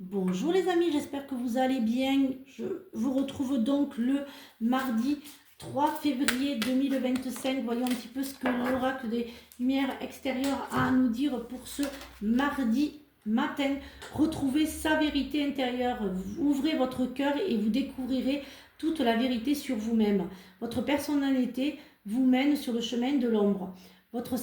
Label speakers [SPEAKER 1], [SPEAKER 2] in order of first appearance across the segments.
[SPEAKER 1] Bonjour les amis, j'espère que vous allez bien. Je vous retrouve donc le mardi 3 février 2025. Voyons un petit peu ce que l'oracle des lumières extérieures a à nous dire pour ce mardi matin. Retrouvez sa vérité intérieure, ouvrez votre cœur et vous découvrirez toute la vérité sur vous-même. Votre personnalité vous mène sur le chemin de l'ombre. Votre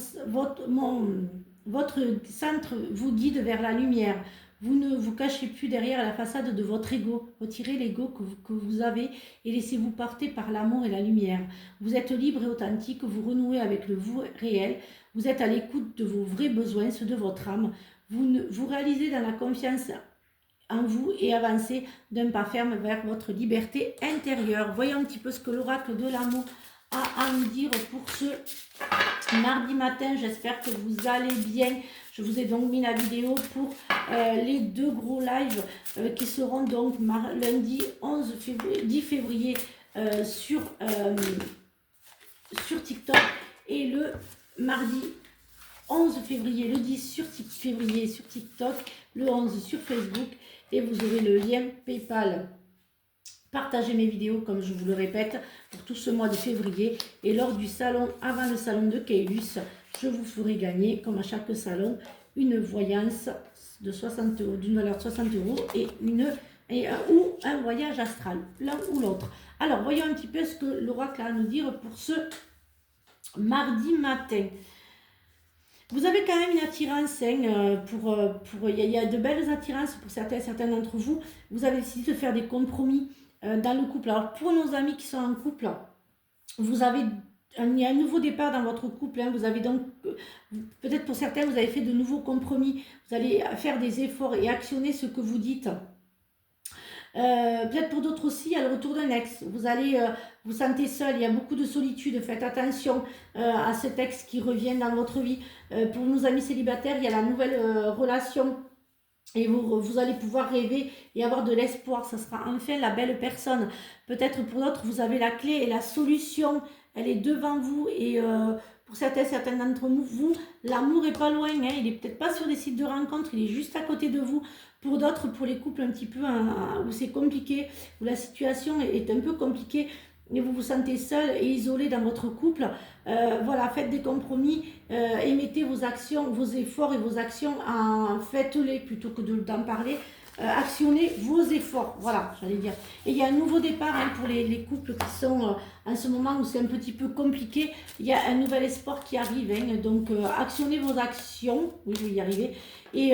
[SPEAKER 1] centre vous guide vers la lumière. Vous ne vous cachez plus derrière la façade de votre ego. Retirez l'ego que vous avez et laissez-vous porter par l'amour et la lumière. Vous êtes libre et authentique, vous renouez avec le vous réel. Vous êtes à l'écoute de vos vrais besoins, ceux de votre âme. Vous réalisez dans la confiance en vous et avancez d'un pas ferme vers votre liberté intérieure. Voyons un petit peu ce que l'oracle de l'amour a à nous dire pour ce mardi matin. J'espère que vous allez bien. Je vous ai donc mis la vidéo pour les deux gros lives qui seront donc lundi 10 février sur TikTok et le mardi 11 février, le 10 février sur TikTok, le 11 sur Facebook, et vous aurez le lien PayPal. Partagez mes vidéos, comme je vous le répète, pour tout ce mois de février. Et lors du salon, avant le salon de Kailus, je vous ferai gagner, comme à chaque salon, une voyance de 60 €, d'une valeur de 60 € ou un voyage astral, l'un ou l'autre. Alors, voyons un petit peu ce que l'oracle a à nous dire pour ce mardi matin. Vous avez quand même une attirance, il y a de belles attirances pour certains d'entre vous. Vous avez décidé de faire des compromis dans le couple. Alors pour nos amis qui sont en couple, il y a un nouveau départ dans votre couple. Vous avez donc, peut-être pour certains, vous avez fait de nouveaux compromis. Vous allez faire des efforts et actionner ce que vous dites. Peut-être pour d'autres aussi, il y a le retour d'un ex. Vous allez vous sentez seul, il y a beaucoup de solitude. Faites attention à cet ex qui revient dans votre vie. Pour nos amis célibataires, il y a la nouvelle relation. Et vous allez pouvoir rêver et avoir de l'espoir. Ça sera enfin la belle personne. Peut-être pour d'autres, vous avez la clé et la solution. Elle est devant vous. Et pour certains d'entre vous, l'amour est pas loin. Il est peut-être pas sur des sites de rencontres. Il est juste à côté de vous. Pour d'autres, pour les couples un petit peu où c'est compliqué, où la situation est un peu compliquée, et vous vous sentez seul et isolé dans votre couple, voilà, faites des compromis, émettez vos actions, vos efforts et vos actions, faites-les plutôt que d'en parler, actionnez vos efforts, voilà, j'allais dire. Et il y a un nouveau départ pour les couples qui sont en ce moment où c'est un petit peu compliqué, il y a un nouvel espoir qui arrive, donc actionnez vos actions, oui, je vais y arriver, et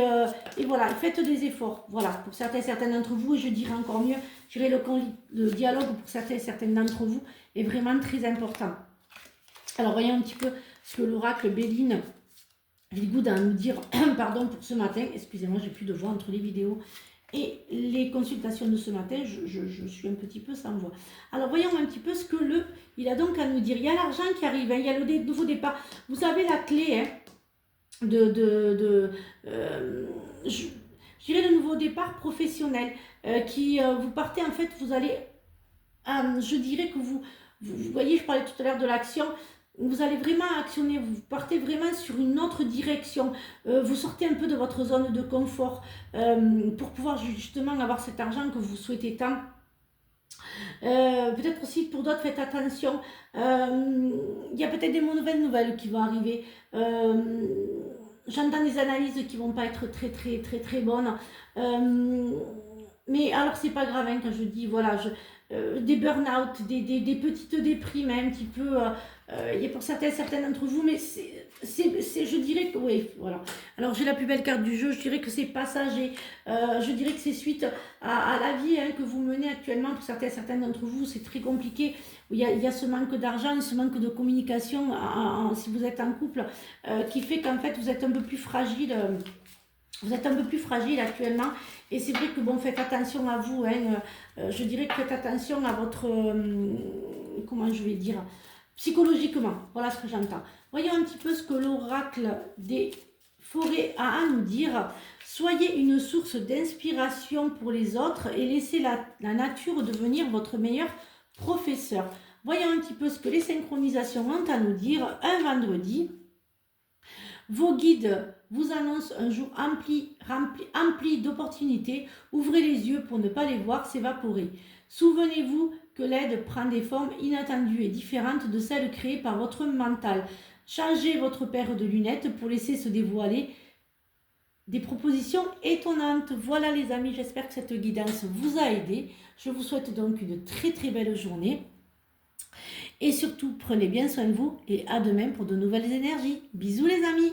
[SPEAKER 1] voilà, faites des efforts, voilà, pour certains d'entre vous, et je dirais encore mieux, je dirais le dialogue pour certaines d'entre vous est vraiment très important. Alors voyons un petit peu ce que l'oracle Béline Vilgoud a à nous dire pardon pour ce matin. Excusez-moi, j'ai plus de voix entre les vidéos et les consultations de ce matin. Je suis un petit peu sans voix. Alors voyons un petit peu ce que il a donc à nous dire. Il y a l'argent qui arrive, il y a le nouveau départ. Vous avez la clé je dirais le nouveau départ professionnel qui vous partez, en fait, vous allez, je dirais que vous voyez, je parlais tout à l'heure de l'action, vous allez vraiment actionner, vous partez vraiment sur une autre direction, vous sortez un peu de votre zone de confort pour pouvoir justement avoir cet argent que vous souhaitez tant. Peut-être aussi pour d'autres, faites attention, il y a peut-être des mauvaises nouvelles qui vont arriver. J'entends des analyses qui vont pas être très bonnes, mais alors c'est pas grave quand je dis voilà, des burn-out, des petites déprimes un petit peu, il y a pour certains d'entre vous, mais je dirais que oui, voilà. Alors j'ai la plus belle carte du jeu, je dirais que c'est passager, je dirais que c'est suite à la vie que vous menez actuellement. Pour certains d'entre vous, c'est très compliqué. Il y a ce manque d'argent, ce manque de communication si vous êtes en couple, qui fait qu'en fait vous êtes un peu plus fragile. Vous êtes un peu plus fragile actuellement, et c'est vrai que bon, faites attention à vous, je dirais que faites attention à votre, comment je vais dire, psychologiquement, voilà ce que j'entends. Voyons un petit peu ce que l'oracle des forêts a à nous dire. Soyez une source d'inspiration pour les autres et laissez la nature devenir votre meilleur professeur. Voyons un petit peu ce que les synchronisations ont à nous dire un vendredi. Vos guides vous annonce un jour empli d'opportunités. Ouvrez les yeux pour ne pas les voir s'évaporer. Souvenez-vous que l'aide prend des formes inattendues et différentes de celles créées par votre mental. Changez votre paire de lunettes pour laisser se dévoiler des propositions étonnantes. Voilà les amis, j'espère que cette guidance vous a aidé. Je vous souhaite donc une très très belle journée. Et surtout, prenez bien soin de vous et à demain pour de nouvelles énergies. Bisous les amis!